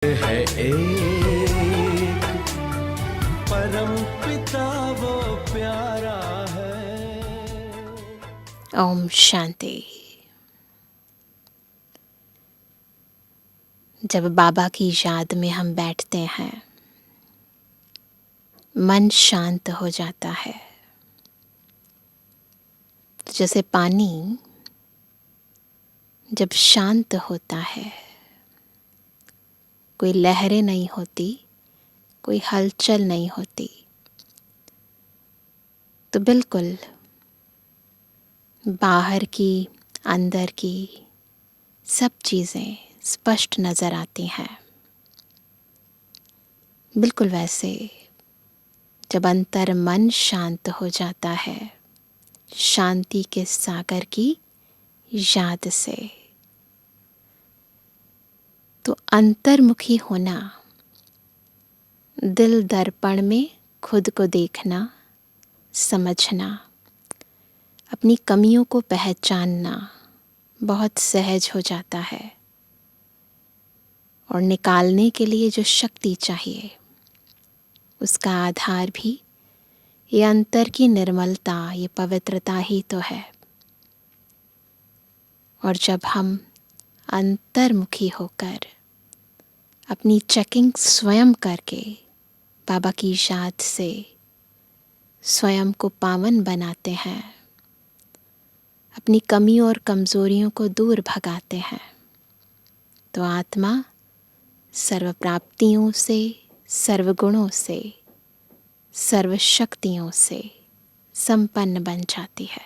है एक परम पिता वो प्यारा है। ओम शांति। जब बाबा की याद में हम बैठते हैं, मन शांत हो जाता है। तो जैसे पानी जब शांत होता है, कोई लहरें नहीं होती, कोई हलचल नहीं होती, तो बिल्कुल बाहर की, अंदर की सब चीज़ें स्पष्ट नज़र आती हैं। बिल्कुल वैसे जब अंतर मन शांत हो जाता है, शांति के सागर की याद से, तो अंतर्मुखी होना, दिल दर्पण में खुद को देखना, समझना, अपनी कमियों को पहचानना बहुत सहज हो जाता है। और निकालने के लिए जो शक्ति चाहिए, उसका आधार भी ये अंतर की निर्मलता, ये पवित्रता ही तो है। और जब हम अंतर्मुखी होकर अपनी चेकिंग स्वयं करके बाबा की याद से स्वयं को पावन बनाते हैं, अपनी कमियों और कमज़ोरियों को दूर भगाते हैं, तो आत्मा सर्व प्राप्तियों से, सर्वगुणों से, सर्व शक्तियों से संपन्न बन जाती है।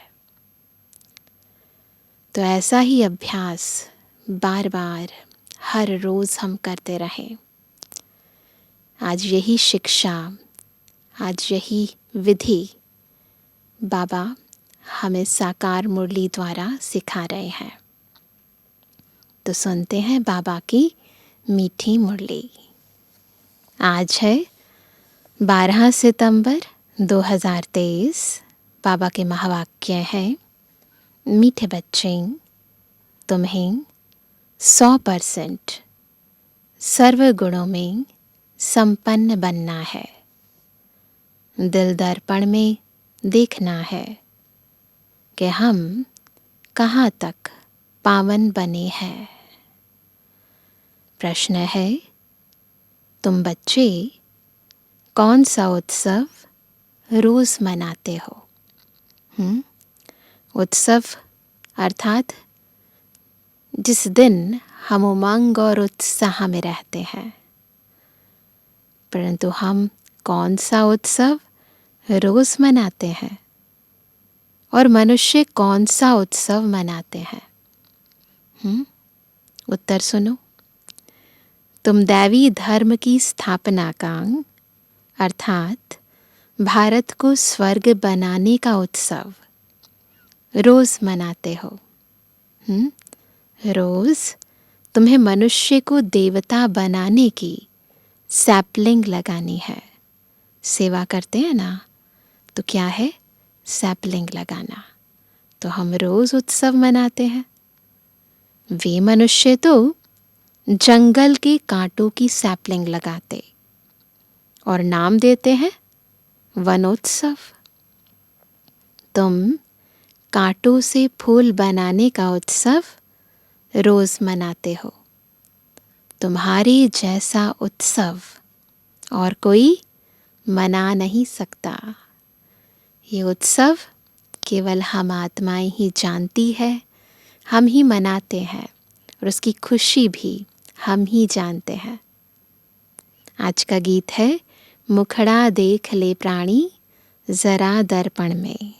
तो ऐसा ही अभ्यास बार बार हर रोज़ हम करते रहें। आज यही शिक्षा, आज यही विधि बाबा हमें साकार मुरली द्वारा सिखा रहे हैं। तो सुनते हैं बाबा की मीठी मुरली। आज है 12 सितंबर 2023। बाबा के महावाक्य हैं, मीठे बच्चे, तुम्हें 100% सर्व गुणों में संपन्न बनना है। दिल दर्पण में देखना है कि हम कहाँ तक पावन बने हैं। प्रश्न है, तुम बच्चे कौन सा उत्सव रोज मनाते हो? उत्सव अर्थात जिस दिन हम उमंग और उत्साह में रहते हैं। परंतु हम कौन सा उत्सव रोज मनाते हैं? और मनुष्य कौन सा उत्सव मनाते हैं? उत्तर सुनो। तुम दैवी धर्म की स्थापना का अर्थात भारत को स्वर्ग बनाने का उत्सव रोज मनाते हो। रोज तुम्हें मनुष्य को देवता बनाने की सैपलिंग लगानी है। सेवा करते हैं ना, तो क्या है? सैपलिंग लगाना। तो हम रोज उत्सव मनाते हैं। वे मनुष्य तो जंगल के कांटों की सैपलिंग लगाते और नाम देते हैं वनोत्सव। तुम कांटों से फूल बनाने का उत्सव रोज मनाते हो। तुम्हारे जैसा उत्सव और कोई मना नहीं सकता। ये उत्सव केवल हम आत्माएं ही जानती है, हम ही मनाते हैं और उसकी खुशी भी हम ही जानते हैं। आज का गीत है, मुखड़ा देख ले प्राणी जरा दर्पण में।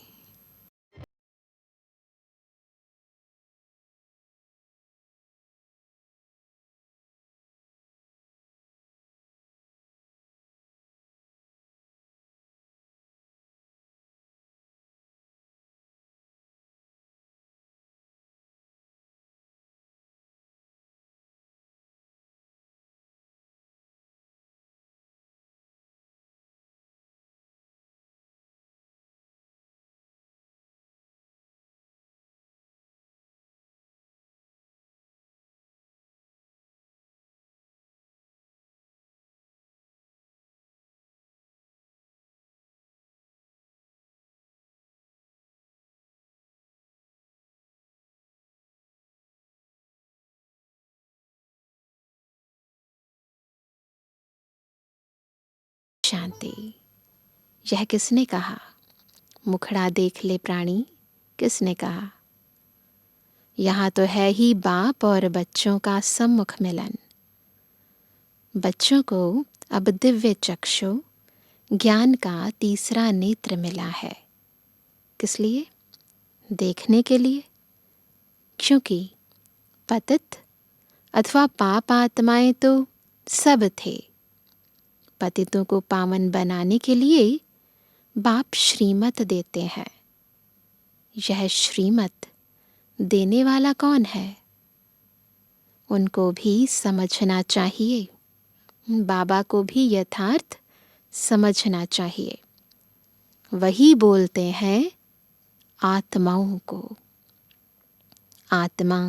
शांति। यह किसने कहा? मुखड़ा देख ले प्राणी, किसने कहा? यहाँ तो है ही बाप और बच्चों का सम्मुख मिलन। बच्चों को अब दिव्य चक्षु ज्ञान का तीसरा नेत्र मिला है। किस लिए? देखने के लिए। क्योंकि पतित अथवा पाप आत्माएं तो सब थे। पतितों को पावन बनाने के लिए बाप श्रीमत देते हैं। यह श्रीमत देने वाला कौन है? उनको भी समझना चाहिए। बाबा को भी यथार्थ समझना चाहिए। वही बोलते हैं आत्माओं को। आत्मा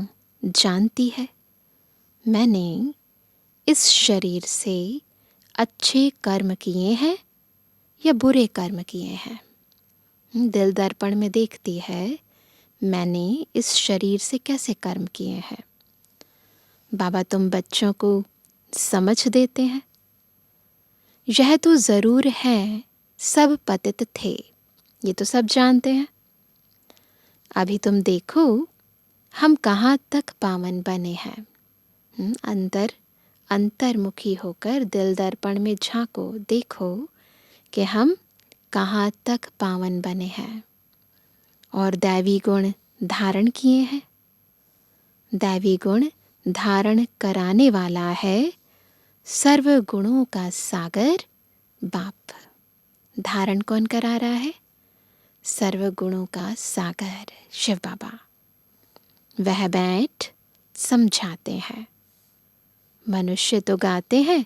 जानती है मैंने इस शरीर से अच्छे कर्म किए हैं या बुरे कर्म किए हैं। दिल दर्पण में देखती है मैंने इस शरीर से कैसे कर्म किए हैं। बाबा तुम बच्चों को समझ देते हैं। यह तो ज़रूर है सब पतित थे, ये तो सब जानते हैं। अभी तुम देखो हम कहाँ तक पावन बने हैं। अंतर्मुखी होकर दिल दर्पण में झांको, देखो कि हम कहाँ तक पावन बने हैं और दैवी गुण धारण किए हैं। दैवी गुण धारण कराने वाला है सर्व गुणों का सागर बाप। धारण कौन करा रहा है? सर्व गुणों का सागर शिव बाबा। वह बैठ समझाते हैं। मनुष्य तो गाते हैं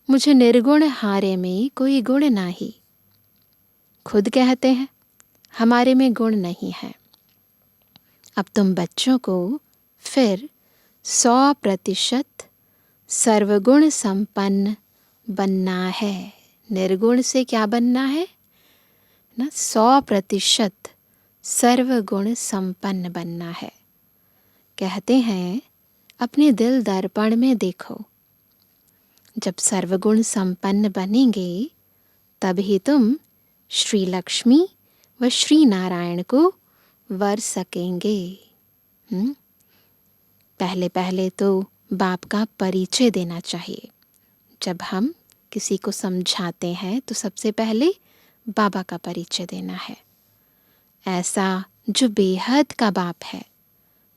मुझे निर्गुण हारे में कोई गुण नहीं। खुद कहते हैं हमारे में गुण नहीं है। अब तुम बच्चों को फिर 100% सर्वगुण संपन्न बनना है। निर्गुण से क्या बनना है ना? 100% सर्वगुण संपन्न बनना है। कहते हैं अपने दिल दर्पण में देखो। जब सर्वगुण संपन्न बनेंगे तभी तुम श्री लक्ष्मी व श्री नारायण को वर सकेंगे। पहले पहले तो बाप का परिचय देना चाहिए। जब हम किसी को समझाते हैं तो सबसे पहले बाबा का परिचय देना है। ऐसा जो बेहद का बाप है,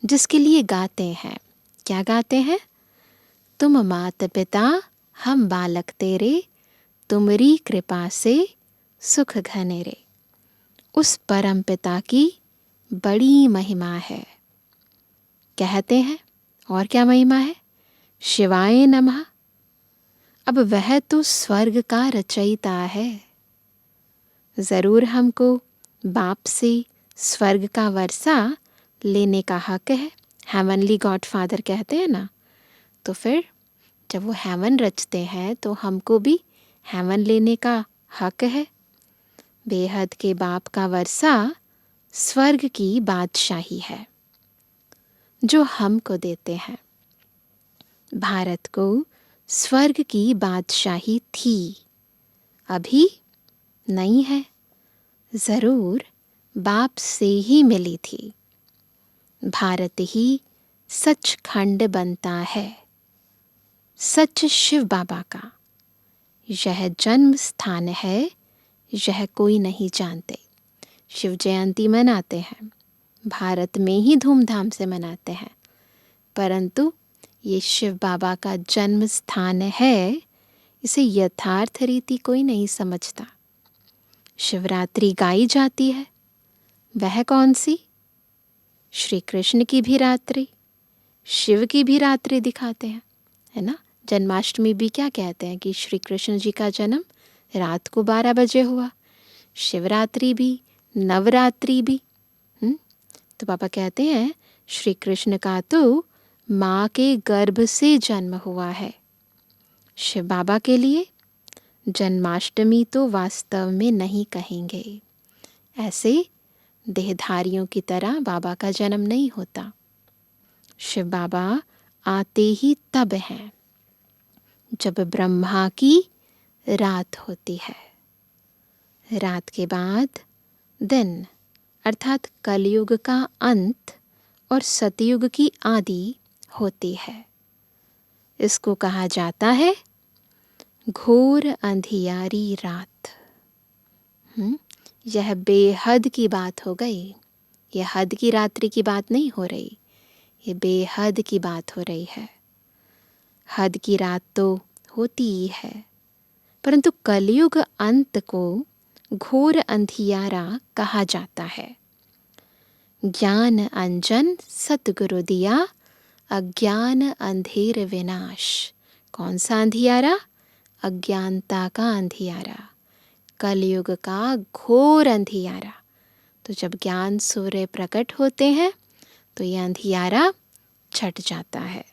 जिसके लिए गाते हैं। क्या गाते हैं? तुम माता पिता हम बालक तेरे, तुमरी कृपा से सुख घने रे। उस परम पिता की बड़ी महिमा है। कहते हैं और क्या महिमा है? शिवाय नमः। अब वह तो स्वर्ग का रचयिता है। ज़रूर हमको बाप से स्वर्ग का वर्षा लेने का हक है। हेवनली गॉडफादर कहते हैं ना। तो फिर जब वो हेवन रचते हैं तो हमको भी हेवन लेने का हक है। बेहद के बाप का वर्षा स्वर्ग की बादशाही है जो हमको देते हैं। भारत को स्वर्ग की बादशाही थी, अभी नहीं है। ज़रूर बाप से ही मिली थी। भारत ही सचखंड बनता है। सच शिव बाबा का यह जन्म स्थान है। यह कोई नहीं जानते। शिव जयंती मनाते हैं, भारत में ही धूमधाम से मनाते हैं, परंतु ये शिव बाबा का जन्म स्थान है, इसे यथार्थ रीति कोई नहीं समझता। शिवरात्रि गाई जाती है, वह कौन सी? श्री कृष्ण की भी रात्रि, शिव की भी रात्रि दिखाते हैं, है ना। जन्माष्टमी भी क्या कहते हैं कि श्री कृष्ण जी का जन्म रात को 12 बजे हुआ। शिवरात्रि भी, नवरात्रि भी। तो पापा कहते हैं श्री कृष्ण का तो माँ के गर्भ से जन्म हुआ है। शिव बाबा के लिए जन्माष्टमी तो वास्तव में नहीं कहेंगे। ऐसे देहधारियों की तरह बाबा का जन्म नहीं होता। शिव बाबा आते ही तब हैं जब ब्रह्मा की रात होती है। रात के बाद दिन अर्थात कलयुग का अंत और सतयुग की आदि होती है। इसको कहा जाता है घोर अंधियारी रात। यह बेहद की बात हो गई। यह हद की रात्रि की बात नहीं हो रही, ये बेहद की बात हो रही है। हद की रात तो होती ही है, परंतु कलयुग अंत को घोर अंधियारा कहा जाता है। ज्ञान अंजन सतगुरु दिया, अज्ञान अंधेर विनाश। कौन सा अंधियारा? अज्ञानता का अंधियारा, कलयुग का घोर अंधियारा। तो जब ज्ञान सूर्य प्रकट होते हैं तो यह अंधियारा छट जाता है।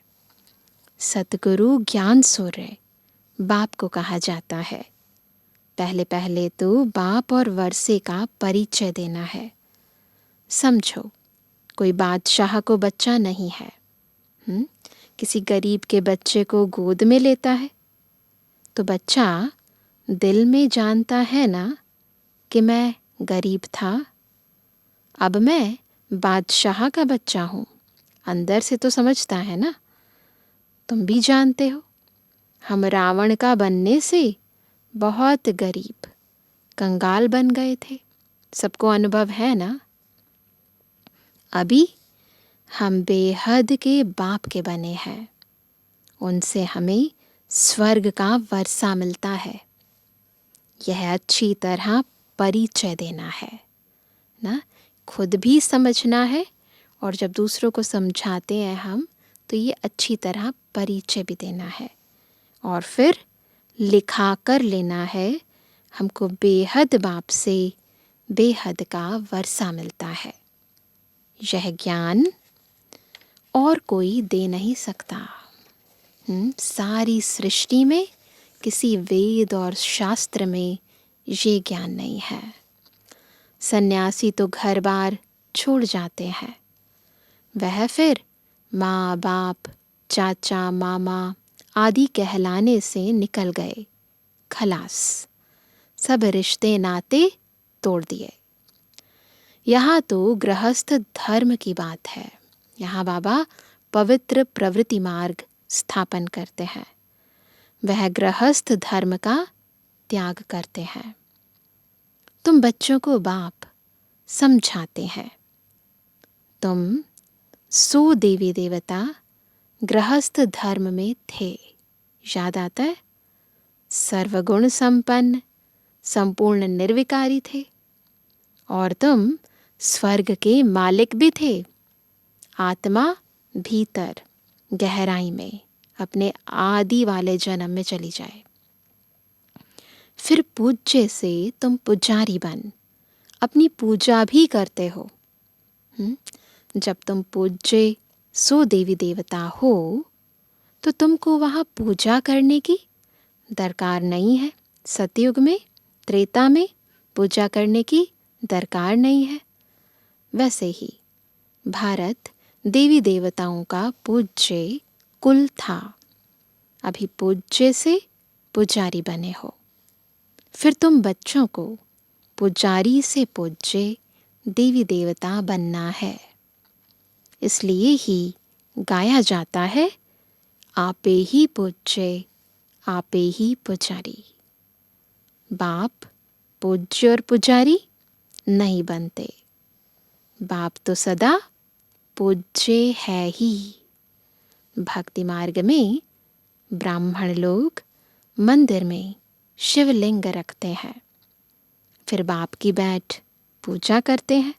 सतगुरु ज्ञान सूर्य बाप को कहा जाता है। पहले पहले तो बाप और वर्षे का परिचय देना है। समझो, कोई बादशाह को बच्चा नहीं है, किसी गरीब के बच्चे को गोद में लेता है तो बच्चा दिल में जानता है ना कि मैं गरीब था, अब मैं बादशाह का बच्चा हूँ। अंदर से तो समझता है ना। तुम भी जानते हो, हम रावण का बनने से बहुत गरीब कंगाल बन गए थे। सबको अनुभव है ना। अभी हम बेहद के बाप के बने हैं, उनसे हमें स्वर्ग का वर्षा मिलता है। यह अच्छी तरह परिचय देना है ना, खुद भी समझना है और जब दूसरों को समझाते हैं हम तो ये अच्छी तरह परिचय भी देना है और फिर लिखा कर लेना है। हमको बेहद बाप से बेहद का वर्षा मिलता है। यह ज्ञान और कोई दे नहीं सकता। सारी सृष्टि में किसी वेद और शास्त्र में ये ज्ञान नहीं है। सन्यासी तो घर बार छोड़ जाते हैं, वह फिर माँ बाप चाचा मामा आदि कहलाने से निकल गए, खलास, सब रिश्ते नाते तोड़ दिए। यहाँ तो गृहस्थ धर्म की बात है। यहाँ बाबा पवित्र प्रवृत्ति मार्ग स्थापन करते हैं। वह गृहस्थ धर्म का त्याग करते हैं। तुम बच्चों को बाप समझाते हैं। तुम 100 देवी देवता गृहस्थ धर्म में थे, याद आता है? सर्वगुण संपन्न संपूर्ण निर्विकारी थे और तुम स्वर्ग के मालिक भी थे। आत्मा भीतर गहराई में अपने आदि वाले जन्म में चली जाए, फिर पूज्य से तुम पुजारी बन अपनी पूजा भी करते हो। जब तुम पूज्य 100 देवी देवता हो तो तुमको वहाँ पूजा करने की दरकार नहीं है। सतयुग में, त्रेता में पूजा करने की दरकार नहीं है। वैसे ही भारत देवी देवताओं का पूज्य कुल था। अभी पूज्य से पुजारी बने हो, फिर तुम बच्चों को पुजारी से पूज्य देवी देवता बनना है। इसलिए ही गाया जाता है, आपे ही पूज्य आपे ही पुजारी। बाप पूज्य और पुजारी नहीं बनते, बाप तो सदा पूज्य है ही। भक्ति मार्ग में ब्राह्मण लोग मंदिर में शिवलिंग रखते हैं, फिर बाप की बैठ पूजा करते हैं।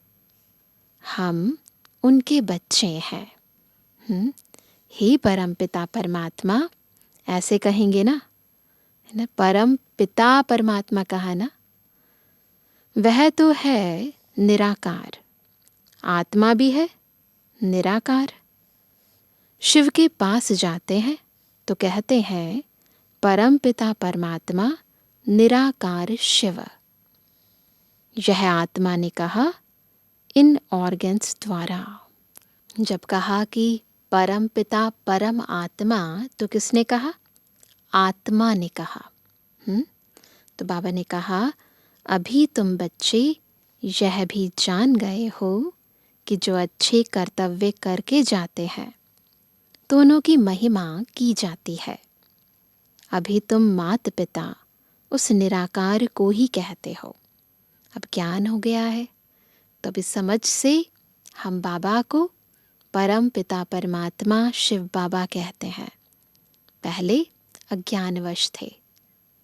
हम उनके बच्चे हैं। हे परम पिता परमात्मा, ऐसे कहेंगे ना, है ना? परम पिता परमात्मा कहा ना, वह तो है निराकार, आत्मा भी है निराकार। शिव के पास जाते हैं तो कहते हैं परम पिता परमात्मा निराकार शिव। यह आत्मा ने कहा इन ऑर्गन्स द्वारा। जब कहा कि परम पिता परम आत्मा, तो किसने कहा? आत्मा ने कहा। तो बाबा ने कहा, अभी तुम बच्चे यह भी जान गए हो कि जो अच्छे कर्तव्य करके जाते हैं तो उन्हों की महिमा की जाती है। अभी तुम मात पिता उस निराकार को ही कहते हो। अब ज्ञान हो गया है तो अब इस समझ से हम बाबा को परम पिता परमात्मा शिव बाबा कहते हैं। पहले अज्ञानवश थे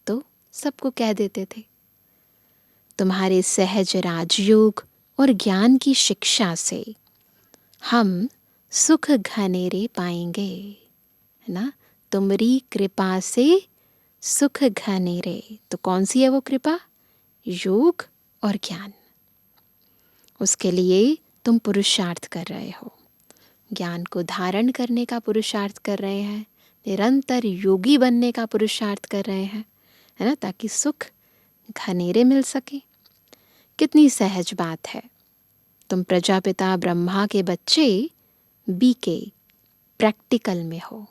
तो सबको कह देते थे। तुम्हारे सहज राजयोग और ज्ञान की शिक्षा से हम सुख घनेरे पाएंगे, है ना। तुम्हारी कृपा से सुख घनेरे, तो कौन सी है वो कृपा? योग और ज्ञान। उसके लिए तुम पुरुषार्थ कर रहे हो, ज्ञान को धारण करने का पुरुषार्थ कर रहे हैं, निरंतर योगी बनने का पुरुषार्थ कर रहे हैं, है ना, ताकि सुख घनेरे मिल सके। कितनी सहज बात है। तुम प्रजापिता ब्रह्मा के बच्चे बीके प्रैक्टिकल में हो,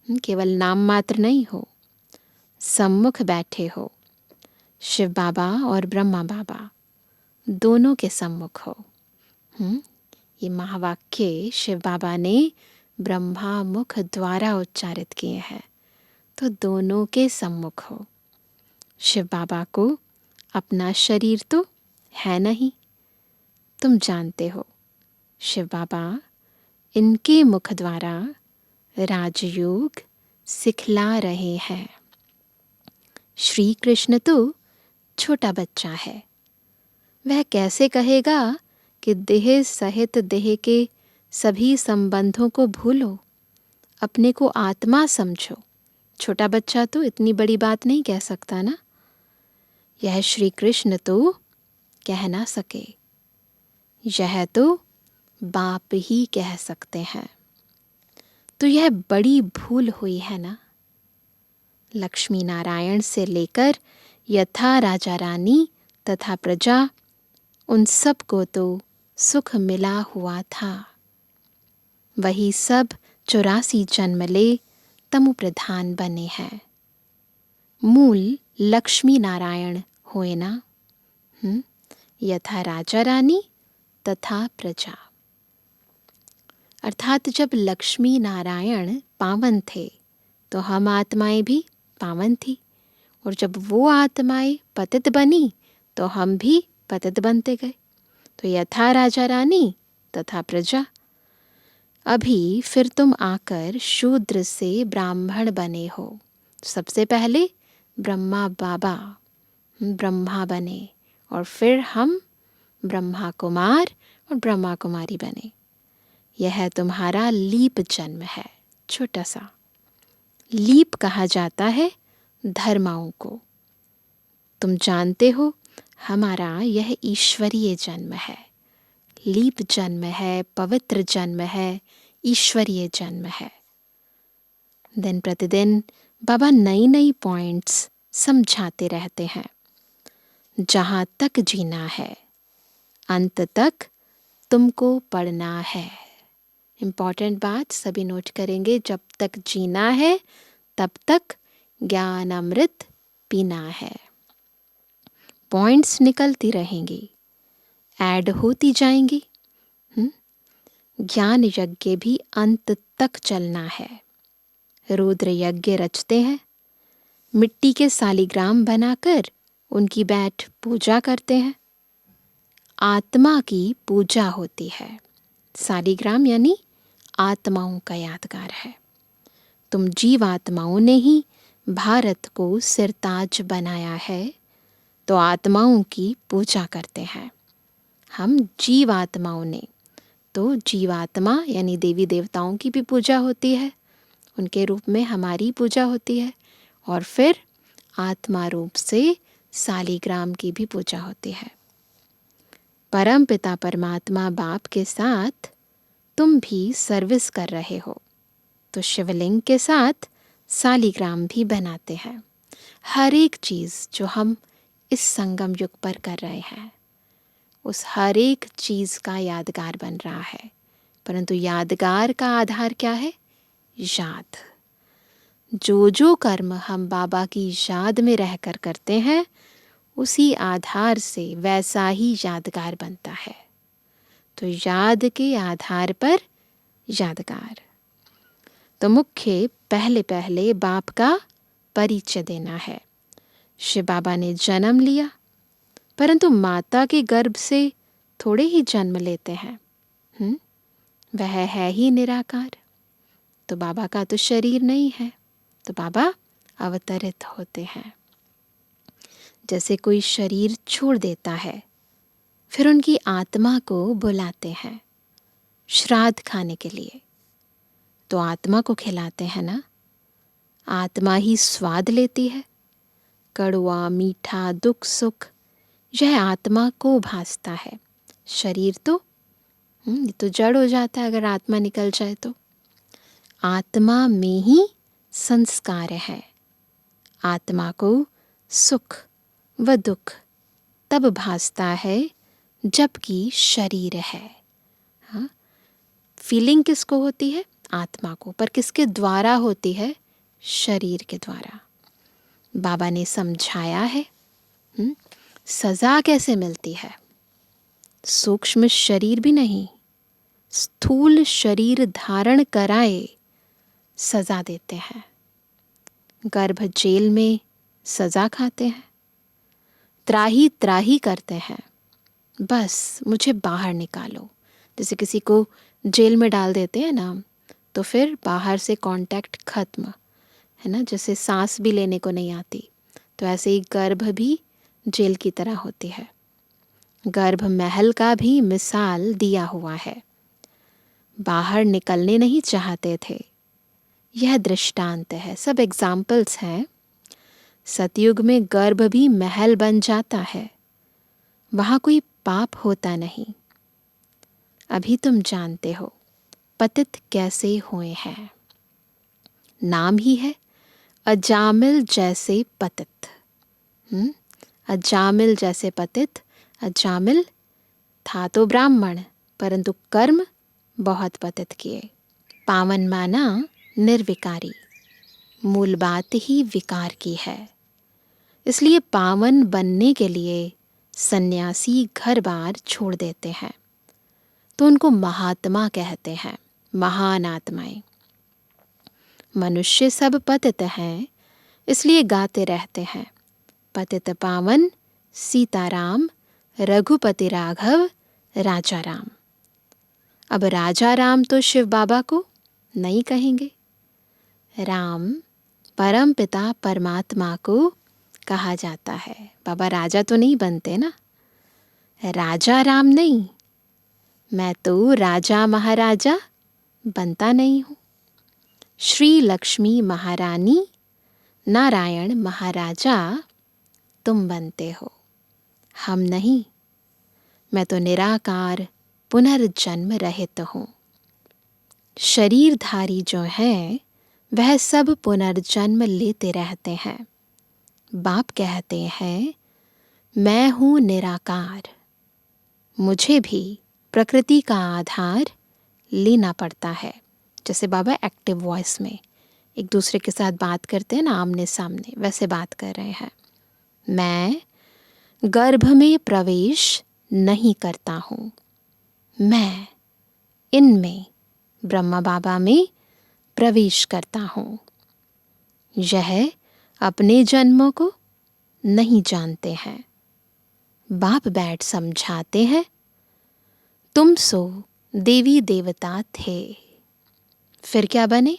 केवल नाम मात्र नहीं हो, सम्मुख बैठे हो। शिव बाबा और ब्रह्मा बाबा दोनों के सम्मुख हो। ये महावाक्य शिव बाबा ने ब्रह्मा मुख द्वारा उच्चारित किए हैं, तो दोनों के सम्मुख हो। शिव बाबा को अपना शरीर तो है नहीं, तुम जानते हो। शिव बाबा इनके मुख द्वारा राजयोग सिखला रहे हैं। श्री कृष्ण तो छोटा बच्चा है, वह कैसे कहेगा कि देह सहित देह के सभी संबंधों को भूलो, अपने को आत्मा समझो। छोटा बच्चा तो इतनी बड़ी बात नहीं कह सकता ना। यह श्री कृष्ण तो कह ना सके, यह तो बाप ही कह सकते हैं। तो यह बड़ी भूल हुई है ना। लक्ष्मी नारायण से लेकर यथा राजा रानी तथा प्रजा, उन सब को तो सुख मिला हुआ था। वही सब 84 जन्म ले तमु प्रधान बने हैं। मूल लक्ष्मी नारायण हुए ना। यथा राजा रानी तथा प्रजा, अर्थात जब लक्ष्मी नारायण पावन थे तो हम आत्माएं भी पावन थी, और जब वो आत्माएं पतित बनी तो हम भी पतित बनते गए। तो यथा राजा रानी तथा प्रजा। अभी फिर तुम आकर शूद्र से ब्राह्मण बने हो। सबसे पहले ब्रह्मा बाबा ब्रह्मा बने, और फिर हम ब्रह्मा कुमार और ब्रह्मा कुमारी बने। यह तुम्हारा लीप जन्म है, छोटा सा। लीप कहा जाता है धर्माओं को। तुम जानते हो हमारा यह ईश्वरीय जन्म है, लीप जन्म है, पवित्र जन्म है, ईश्वरीय जन्म है। दिन प्रतिदिन बाबा नई नई पॉइंट्स समझाते रहते हैं। जहाँ तक जीना है, अंत तक तुमको पढ़ना है। इम्पॉर्टेंट बात सभी नोट करेंगे, जब तक जीना है तब तक ज्ञान अमृत पीना है। पॉइंट्स निकलती रहेंगी, ऐड होती जाएंगी। ज्ञान यज्ञ भी अंत तक चलना है। रुद्र यज्ञ रचते हैं, मिट्टी के सालिग्राम बनाकर उनकी बैठ पूजा करते हैं। आत्मा की पूजा होती है। सालिग्राम यानी आत्माओं का यादगार है। तुम जीवात्माओं ने ही भारत को सिरताज बनाया है, तो आत्माओं की पूजा करते हैं। हम जीवात्माओं ने, तो जीवात्मा यानी देवी देवताओं की भी पूजा होती है, उनके रूप में हमारी पूजा होती है, और फिर आत्मा रूप से सालिग्राम की भी पूजा होती है। परम पिता परमात्मा बाप के साथ तुम भी सर्विस कर रहे हो, तो शिवलिंग के साथ सालिग्राम भी बनाते हैं। हर एक चीज़ जो हम इस संगम युग पर कर रहे हैं, उस हर एक चीज़ का यादगार बन रहा है। परंतु यादगार का आधार क्या है? याद। जो जो कर्म हम बाबा की याद में रहकर करते हैं, उसी आधार से वैसा ही यादगार बनता है। तो याद के आधार पर यादगार। तो मुख्य पहले पहले बाप का परिचय देना है। शिव बाबा ने जन्म लिया, परंतु माता के गर्भ से थोड़े ही जन्म लेते हैं। वह है ही निराकार, तो बाबा का तो शरीर नहीं है, तो बाबा अवतरित होते हैं। जैसे कोई शरीर छोड़ देता है, फिर उनकी आत्मा को बुलाते हैं श्राद्ध खाने के लिए, तो आत्मा को खिलाते हैं ना। आत्मा ही स्वाद लेती है, कड़वा मीठा दुख सुख यह आत्मा को भासता है। शरीर तो जड़ हो जाता है अगर आत्मा निकल जाए तो। आत्मा में ही संस्कार है। आत्मा को सुख व दुख तब भासता है जबकि शरीर है। हाँ, फीलिंग किसको होती है? आत्मा को। पर किसके द्वारा होती है? शरीर के द्वारा। बाबा ने समझाया है सजा कैसे मिलती है। सूक्ष्म शरीर भी नहीं, स्थूल शरीर धारण कराए सजा देते हैं। गर्भ जेल में सजा खाते हैं, त्राही त्राही करते हैं, बस मुझे बाहर निकालो। जैसे किसी को जेल में डाल देते हैं ना, तो फिर बाहर से कांटेक्ट खत्म, है ना। जैसे सांस भी लेने को नहीं आती, तो ऐसे ही गर्भ भी जेल की तरह होती है। गर्भ महल का भी मिसाल दिया हुआ है। बाहर निकलने नहीं चाहते थे, यह दृष्टांत है। सब एग्जाम्पल्स हैं। सतयुग में गर्भ भी महल बन जाता है, वहाँ कोई पाप होता नहीं। अभी तुम जानते हो पतित कैसे हुए हैं। नाम ही है अजामिल जैसे पतित। अजामिल जैसे पतित। अजामिल था तो ब्राह्मण, परंतु कर्म बहुत पतित किए। पावन माना निर्विकारी, मूल बात ही विकार की है। इसलिए पावन बनने के लिए सन्यासी घर बार छोड़ देते हैं, तो उनको महात्मा कहते हैं, महान आत्माएं। मनुष्य सब पतित हैं, इसलिए गाते रहते हैं पतित पावन सीताराम रघुपति राघव राजा राम। अब राजा राम तो शिव बाबा को नहीं कहेंगे, राम परम पिता परमात्मा को कहा जाता है। बाबा राजा तो नहीं बनते ना, राजा राम नहीं, मैं तो राजा महाराजा बनता नहीं हूँ। श्री लक्ष्मी महारानी नारायण महाराजा तुम बनते हो, हम नहीं। मैं तो निराकार पुनर्जन्म रहित हूँ। शरीरधारी जो है वह सब पुनर्जन्म लेते रहते हैं। बाप कहते हैं मैं हूँ निराकार, मुझे भी प्रकृति का आधार लेना पड़ता है। जैसे बाबा एक्टिव वॉइस में एक दूसरे के साथ बात करते हैं ना, आमने सामने, वैसे बात कर रहे हैं। मैं गर्भ में प्रवेश नहीं करता हूँ, मैं इनमें ब्रह्मा बाबा में प्रवेश करता हूँ। यह अपने जन्मों को नहीं जानते हैं। बाप बैठ समझाते हैं तुम सो देवी देवता थे, फिर क्या बने?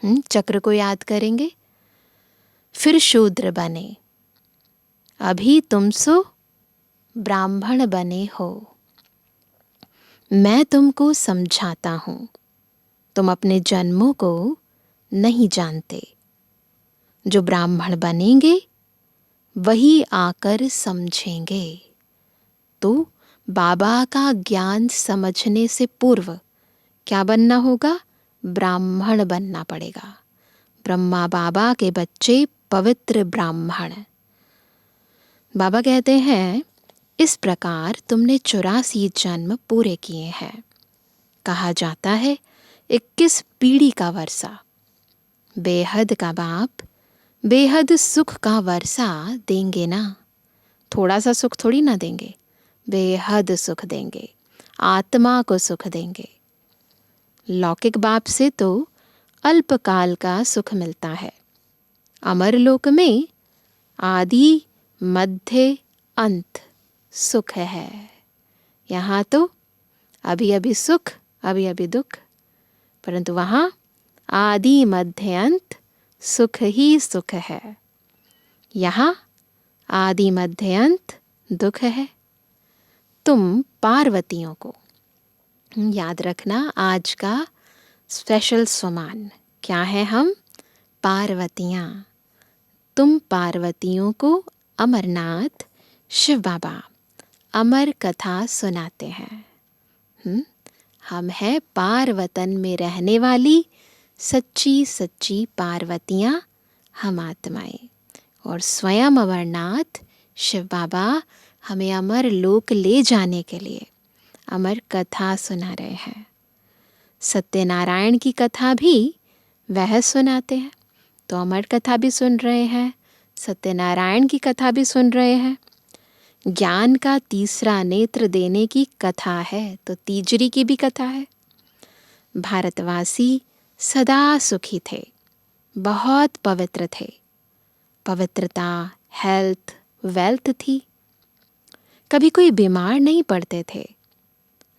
चक्र को याद करेंगे, फिर शूद्र बने, अभी तुम सो ब्राह्मण बने हो। मैं तुमको समझाता हूँ, तुम अपने जन्मों को नहीं जानते। जो ब्राह्मण बनेंगे वही आकर समझेंगे। तो बाबा का ज्ञान समझने से पूर्व क्या बनना होगा? ब्राह्मण बनना पड़ेगा। ब्रह्मा बाबा के बच्चे पवित्र ब्राह्मण। बाबा कहते हैं इस प्रकार तुमने 84 जन्म पूरे किए हैं। कहा जाता है 21 पीढ़ी का वर्षा। बेहद का बाप बेहद सुख का वर्षा देंगे ना। थोड़ा सा सुख थोड़ी ना देंगे, बेहद सुख देंगे, आत्मा को सुख देंगे। लौकिक बाप से तो अल्पकाल का सुख मिलता है। अमरलोक में आदि मध्य अंत सुख है। यहाँ तो अभी अभी सुख, अभी अभी दुख, परंतु वहाँ आदि मध्य अंत सुख ही सुख है। यहाँ आदि मध्य अंत दुख है। तुम पार्वतियों को याद रखना, आज का स्पेशल स्वमान क्या है? हम पार्वतियाँ। तुम पार्वतियों को अमरनाथ शिव बाबा अमर कथा सुनाते हैं। हम हैं पार्वतन में रहने वाली सच्ची सच्ची पार्वतियाँ, हम आत्माएं। और स्वयं अमरनाथ शिव बाबा हमें अमर लोक ले जाने के लिए अमर कथा सुना रहे हैं। सत्यनारायण की कथा भी वह सुनाते हैं, तो अमर कथा भी सुन रहे हैं, सत्यनारायण की कथा भी सुन रहे हैं। ज्ञान का तीसरा नेत्र देने की कथा है, तो तीजरी की भी कथा है। भारतवासी सदा सुखी थे, बहुत पवित्र थे। पवित्रता, हेल्थ, वेल्थ थी। कभी कोई बीमार नहीं पड़ते थे।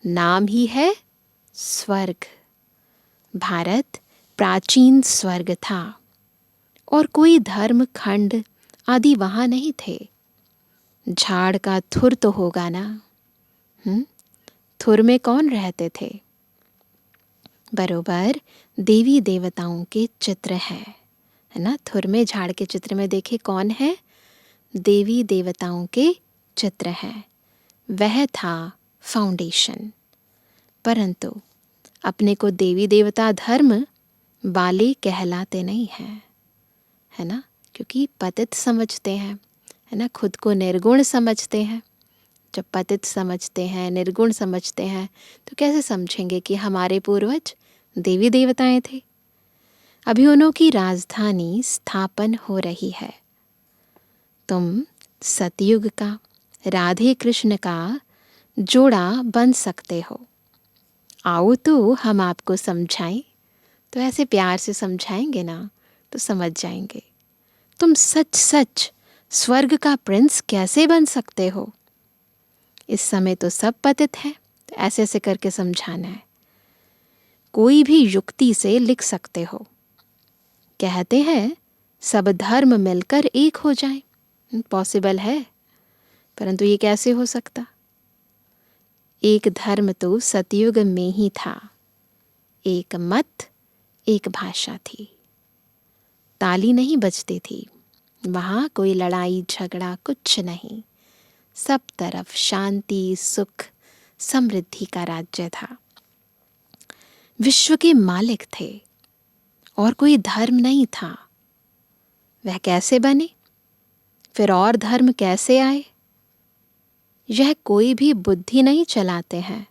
नाम ही है स्वर्ग। भारत प्राचीन स्वर्ग था और कोई धर्म खंड आदि वहाँ नहीं थे। झाड़ का थुर तो होगा ना? थुर में कौन रहते थे? बरोबर देवी देवताओं के चित्र हैं, है ना? थुर में, झाड़ के चित्र में देखे कौन है? देवी देवताओं के चित्र हैं। वह था फाउंडेशन। परंतु अपने को देवी देवता धर्म वाले कहलाते नहीं हैं, है ना? क्योंकि पतित समझते हैं, है ना? खुद को निर्गुण समझते हैं। जब पतित समझते हैं, निर्गुण समझते हैं, तो कैसे समझेंगे कि हमारे पूर्वज देवी देवताएं थे? अभी उन्हों की राजधानी स्थापन हो रही है। तुम सतयुग का, राधे कृष्ण का जोड़ा बन सकते हो। आओ तो हम आपको समझाएं। तो ऐसे प्यार से समझाएंगे ना तो समझ जाएंगे। तुम सच सच स्वर्ग का प्रिंस कैसे बन सकते हो? इस समय तो सब पतित है, तो ऐसे ऐसे करके समझाना है। कोई भी युक्ति से लिख सकते हो। कहते हैं सब धर्म मिलकर एक हो जाए, पॉसिबल है, परंतु ये कैसे हो सकता? एक धर्म तो सतयुग में ही था। एक मत, एक भाषा थी। ताली नहीं बजती थी। वहाँ कोई लड़ाई झगड़ा कुछ नहीं। सब तरफ शांति, सुख, समृद्धि का राज्य था। विश्व के मालिक थे और कोई धर्म नहीं था। वह कैसे बने? फिर और धर्म कैसे आए? यह कोई भी बुद्धि नहीं चलाते हैं।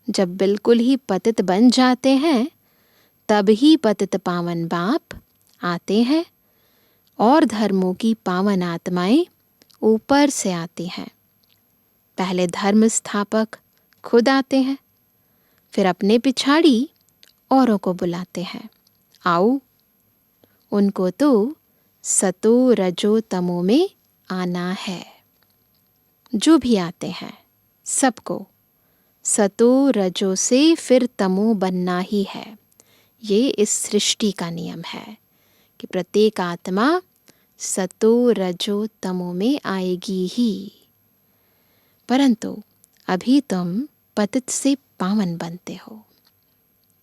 जब बिल्कुल ही पतित बन जाते हैं, तब ही पतित पावन बाप आते हैं और धर्मों की पावन आत्माएं ऊपर से आती हैं। पहले धर्म स्थापक खुद आते हैं, फिर अपने पिछाड़ी औरों को बुलाते हैं, आओ। उनको तो सतो रजो तमो में आना है। जो भी आते हैं सबको सतो रजो से फिर तमो बनना ही है। ये इस सृष्टि का नियम है कि प्रत्येक आत्मा सतो रजो तमो में आएगी ही। परंतु अभी तुम पतित से पावन बनते हो।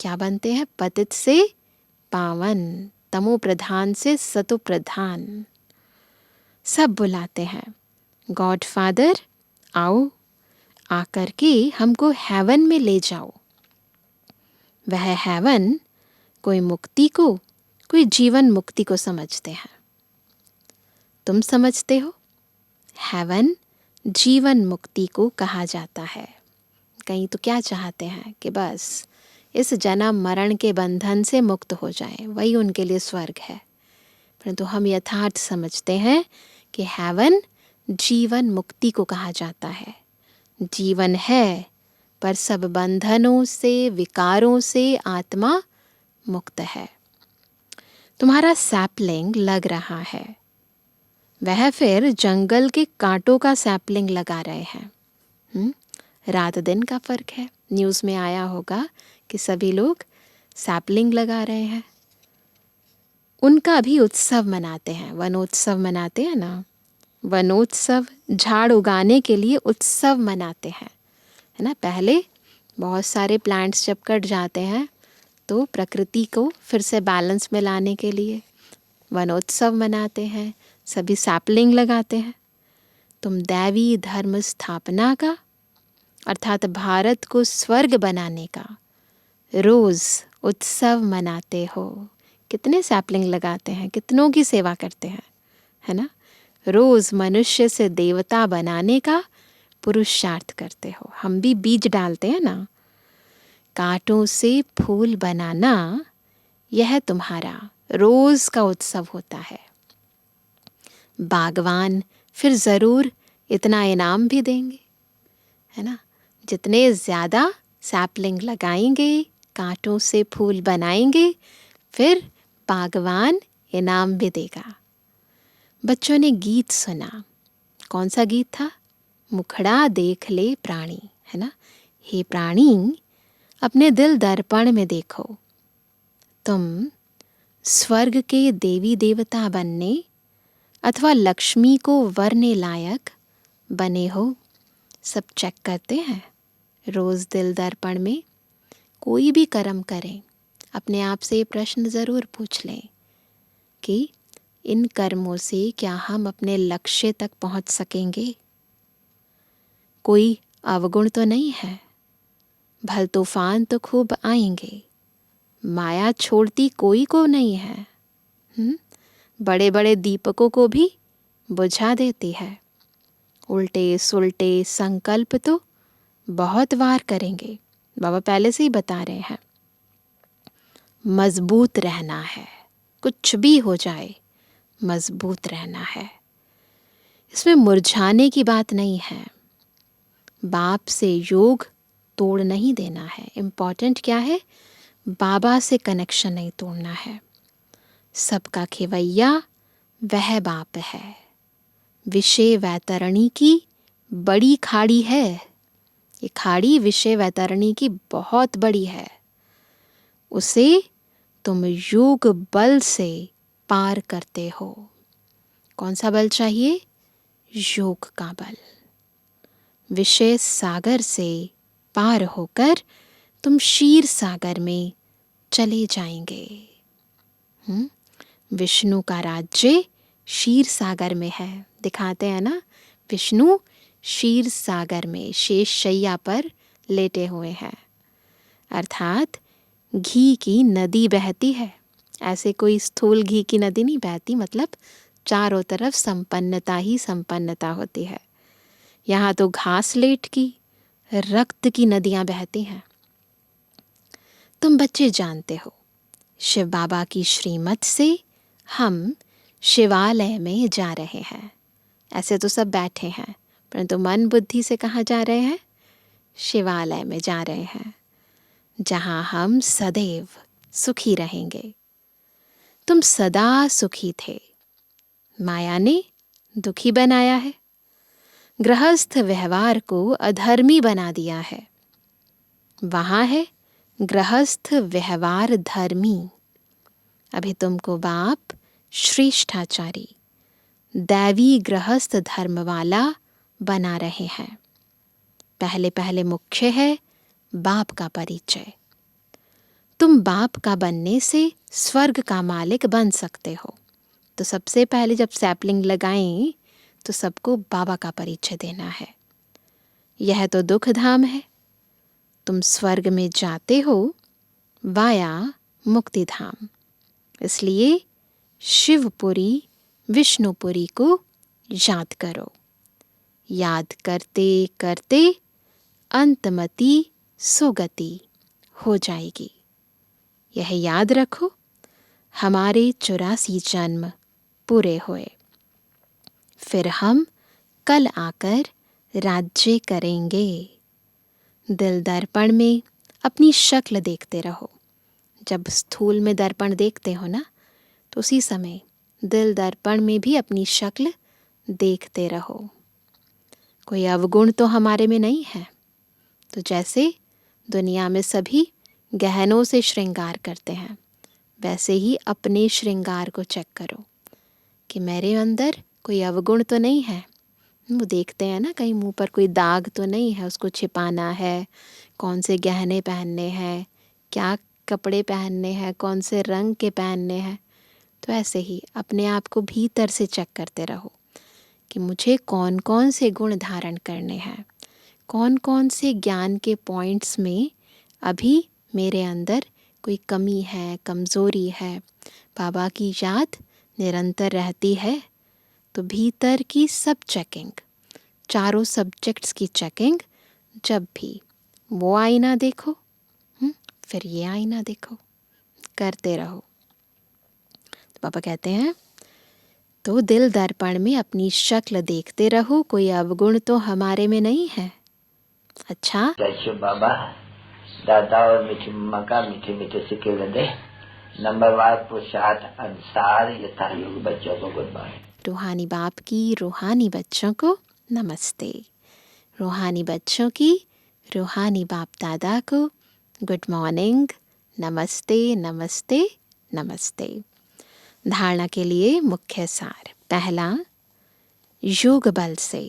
क्या बनते हैं? पतित से पावन, तमो प्रधान से सतो प्रधान। सब बुलाते हैं, गॉड फादर आओ, आकर के हमको हेवन में ले जाओ। वह हेवन कोई मुक्ति को, कोई जीवन मुक्ति को समझते हैं। तुम समझते हो? हेवन जीवन मुक्ति को कहा जाता है। कहीं तो क्या चाहते हैं कि बस इस जन्म मरण के बंधन से मुक्त हो जाएं, वही उनके लिए स्वर्ग है। परंतु हम यथार्थ समझते हैं कि हेवन जीवन मुक्ति को कहा जाता है। जीवन है, पर सब बंधनों से, विकारों से आत्मा मुक्त है। तुम्हारा सैपलिंग लग रहा है, वह फिर जंगल के कांटों का सैपलिंग लगा रहे हैं। रात दिन का फर्क है। न्यूज़ में आया होगा कि सभी लोग सैपलिंग लगा रहे हैं। उनका भी उत्सव मनाते हैं, वनोत्सव मनाते हैं ना। वनोत्सव झाड़ उगाने के लिए उत्सव मनाते हैं, है ना। पहले बहुत सारे प्लांट्स जब कट जाते हैं तो प्रकृति को फिर से बैलेंस में लाने के लिए वनोत्सव मनाते हैं, सभी सैपलिंग लगाते हैं। तुम दैवी धर्म स्थापना का अर्थात भारत को स्वर्ग बनाने का रोज उत्सव मनाते हो। कितने सैपलिंग लगाते हैं, कितनों की सेवा करते हैं, है ना। रोज मनुष्य से देवता बनाने का पुरुषार्थ करते हो। हम भी बीज डालते हैं ना। कांटों से फूल बनाना, यह तुम्हारा रोज का उत्सव होता है। बागवान फिर ज़रूर इतना इनाम भी देंगे, है ना। जितने ज़्यादा सैपलिंग लगाएंगे, कांटों से फूल बनाएंगे, फिर बागवान इनाम भी देगा। बच्चों ने गीत सुना। कौन सा गीत था? मुखड़ा देख ले प्राणी, है ना। हे प्राणी, अपने दिल दर्पण में देखो। तुम स्वर्ग के देवी देवता बनने अथवा लक्ष्मी को वरने लायक बने हो, सब चेक करते हैं रोज दिल दर्पण में। कोई भी कर्म करें, अपने आप से प्रश्न ज़रूर पूछ लें कि इन कर्मों से क्या हम अपने लक्ष्य तक पहुंच सकेंगे। कोई अवगुण तो नहीं है। भल तूफान तो खूब आएंगे, माया छोड़ती कोई को नहीं है। बड़े बड़े दीपकों को भी बुझा देती है। उल्टे सुलटे संकल्प तो बहुत वार करेंगे, बाबा पहले से ही बता रहे हैं। मजबूत रहना है, कुछ भी हो जाए मजबूत रहना है। इसमें मुरझाने की बात नहीं है। बाप से योग तोड़ नहीं देना है। इम्पॉर्टेंट क्या है? बाबा से कनेक्शन नहीं तोड़ना है। सबका खेवैया वह बाप है। विषय वैतरणी की बड़ी खाड़ी है। ये खाड़ी विषय वैतरणी की बहुत बड़ी है। उसे तुम योग बल से पार करते हो। कौन सा बल चाहिए? योग का बल। विषय सागर से पार होकर तुम क्षीर सागर में चले जाएंगे। विष्णु का राज्य क्षीर सागर में है। दिखाते हैं ना, विष्णु क्षीर सागर में शेष शैया पर लेटे हुए हैं, अर्थात घी की नदी बहती है। ऐसे कोई स्थूल घी की नदी नहीं बहती, मतलब चारों तरफ संपन्नता ही संपन्नता होती है। यहाँ तो घास लेट की, रक्त की नदियाँ बहती हैं। तुम बच्चे जानते हो, शिव बाबा की श्रीमत से हम शिवालय में जा रहे हैं। ऐसे तो सब बैठे हैं, परंतु मन बुद्धि से कहाँ जा रहे हैं? शिवालय में जा रहे हैं, जहाँ हम सदैव सुखी रहेंगे। तुम सदा सुखी थे, माया ने दुखी बनाया है। गृहस्थ व्यवहार को अधर्मी बना दिया है। वहाँ है गृहस्थ व्यवहार धर्मी। अभी तुमको बाप श्रेष्ठाचारी, दैवी गृहस्थ धर्म वाला बना रहे हैं। पहले पहले मुख्य है बाप का परिचय। तुम बाप का बनने से स्वर्ग का मालिक बन सकते हो। तो सबसे पहले जब सैपलिंग लगाएं तो सबको बाबा का परिचय देना है। यह तो दुख धाम है। तुम स्वर्ग में जाते हो वाया मुक्ति धाम। इसलिए शिवपुरी विष्णुपुरी को याद करो। याद करते करते अंतमति सुगति हो जाएगी। यह याद रखो, हमारे 84 जन्म पूरे हुए, फिर हम कल आकर राज्य करेंगे। दिल दर्पण में अपनी शक्ल देखते रहो। जब स्थूल में दर्पण देखते हो ना, तो उसी समय दिल दर्पण में भी अपनी शक्ल देखते रहो। कोई अवगुण तो हमारे में नहीं है। तो जैसे दुनिया में सभी गहनों से श्रृंगार करते हैं, वैसे ही अपने श्रृंगार को चेक करो कि मेरे अंदर कोई अवगुण तो नहीं है। वो देखते हैं ना, कहीं मुंह पर कोई दाग तो नहीं है, उसको छिपाना है, कौन से गहने पहनने हैं, क्या कपड़े पहनने हैं, कौन से रंग के पहनने हैं। तो ऐसे ही अपने आप को भीतर से चेक करते रहो कि मुझे कौन कौन से गुण धारण करने हैं, कौन कौन से ज्ञान के पॉइंट्स में अभी मेरे अंदर कोई कमी है, कमज़ोरी है। बाबा की याद निरंतर रहती है, तो भीतर की सब चेकिंग, चारों सब्जेक्ट्स की चेकिंग, जब भी वो आईना देखो, फिर ये आईना देखो, करते रहो। तो पापा कहते हैं, तो दिल दर्पण में अपनी शक्ल देखते रहो, कोई अवगुण तो हमारे में नहीं है। अच्छा, जय बाबा, दादा और मीठी मम्मा का मीठे मीठे सिक्के लदे नंबरवार पुरुषार्थ अनुसार यथा योग बच्चों को गुड मॉर्निंग। रूहानी बाप की रूहानी बच्चों को नमस्ते। रूहानी बच्चों की रूहानी बाप दादा को गुड मॉर्निंग, नमस्ते नमस्ते नमस्ते। धारणा के लिए मुख्य सार। पहला, योग बल से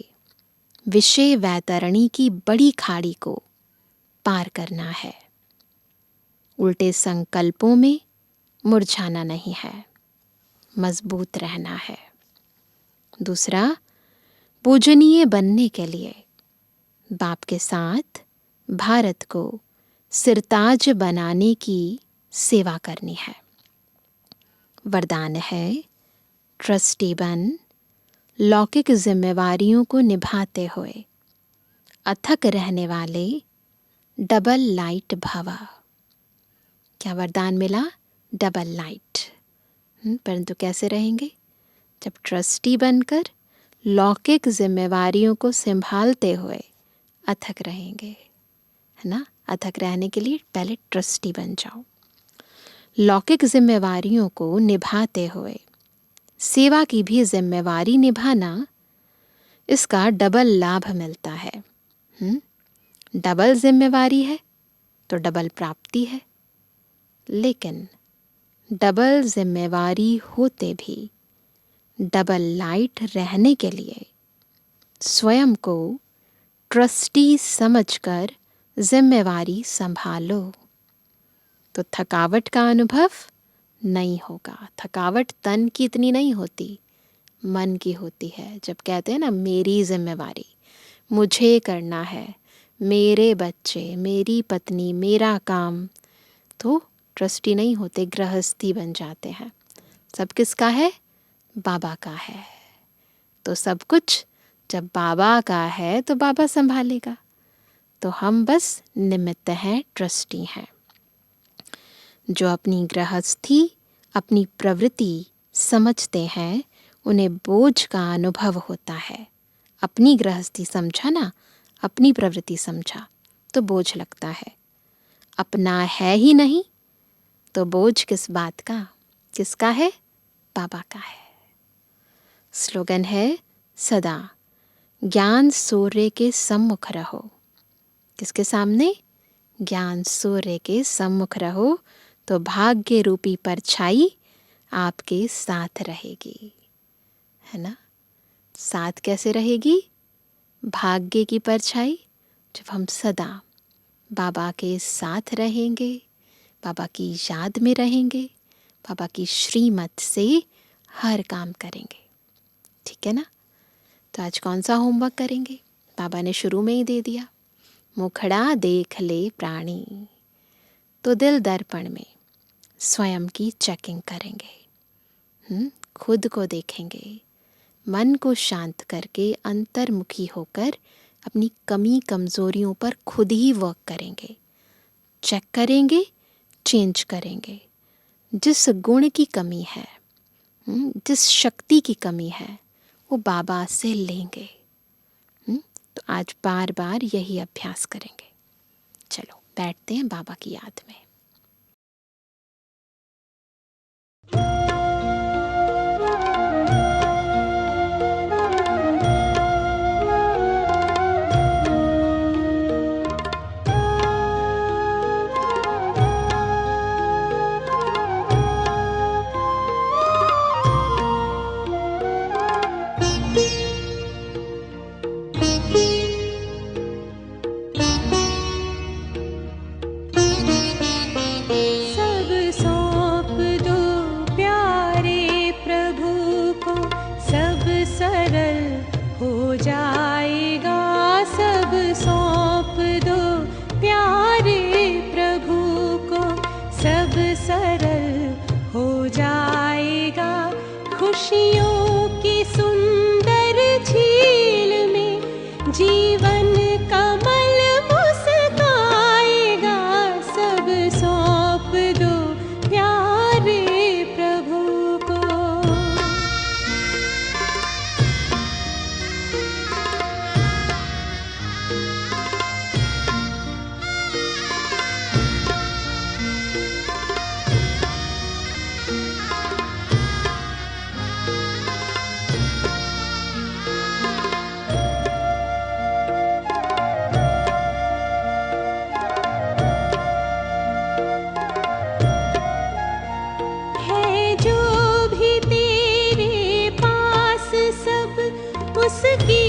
विषय वैतरणी की बड़ी खाड़ी को पार करना है। उल्टे संकल्पों में मुरझाना नहीं है, मजबूत रहना है। दूसरा, पूजनीय बनने के लिए बाप के साथ भारत को सिरताज बनाने की सेवा करनी है। वरदान है, ट्रस्टी बन लौकिक जिम्मेवारियों को निभाते हुए अथक रहने वाले डबल लाइट भवा। क्या वरदान मिला? Double light. परंतु कैसे रहेंगे? जब ट्रस्टी बनकर लौकिक जिम्मेवारियों को संभालते हुए अथक रहेंगे, है ना। अथक रहने के लिए पहले ट्रस्टी बन जाओ। लौकिक जिम्मेवारियों को निभाते हुए सेवा की भी जिम्मेवारी निभाना, इसका डबल लाभ मिलता है। डबल जिम्मेवारी है तो डबल प्राप्ति है। लेकिन डबल जिम्मेवारी होते भी डबल लाइट रहने के लिए स्वयं को ट्रस्टी समझकर जिम्मेवारी संभालो, तो थकावट का अनुभव नहीं होगा। थकावट तन की इतनी नहीं होती, मन की होती है। जब कहते हैं ना, मेरी जिम्मेवारी, मुझे करना है, मेरे बच्चे, मेरी पत्नी, मेरा काम, तो ट्रस्टी नहीं होते, गृहस्थी बन जाते हैं। सब किसका है? बाबा का है। तो सब कुछ जब बाबा का है तो बाबा संभालेगा, तो हम बस निमित्त हैं, ट्रस्टी हैं। जो अपनी गृहस्थी, अपनी प्रवृत्ति समझते हैं, उन्हें बोझ का अनुभव होता है। अपनी गृहस्थी समझा ना, अपनी प्रवृत्ति समझा तो बोझ लगता है। अपना है ही नहीं तो बोझ किस बात का? किसका है? बाबा का है। स्लोगन है, सदा ज्ञान सूर्य के सम्मुख रहो। किसके सामने? ज्ञान सूर्य के सम्मुख रहो, तो भाग्य रूपी परछाई आपके साथ रहेगी, है ना। साथ कैसे रहेगी? भाग्य की परछाई, जब हम सदा बाबा के साथ रहेंगे, बाबा की याद में रहेंगे, बाबा की श्रीमत से हर काम करेंगे। ठीक है ना। तो आज कौन सा होमवर्क करेंगे? बाबा ने शुरू में ही दे दिया, मुखड़ा देख ले प्राणी। तो दिल दर्पण में स्वयं की चेकिंग करेंगे, खुद को देखेंगे, मन को शांत करके अंतर्मुखी होकर अपनी कमी कमजोरियों पर खुद ही वर्क करेंगे। चेक करेंगे, चेंज करेंगे। जिस गुण की कमी है, जिस शक्ति की कमी है, वो बाबा से लेंगे। तो आज बार बार यही अभ्यास करेंगे। चलो बैठते हैं बाबा की याद में। सब सौंप दो प्यारे प्रभु को, सब सरल हो जाएगा। सब सौंप दो प्यारे प्रभु को, सब सरल हो जाएगा। खुशियों की सुंदर झील में जीवन कमल मुस्काएगा। सब सौंप दो प्यारे प्रभु को। है जो भी तेरे पास सब उसकी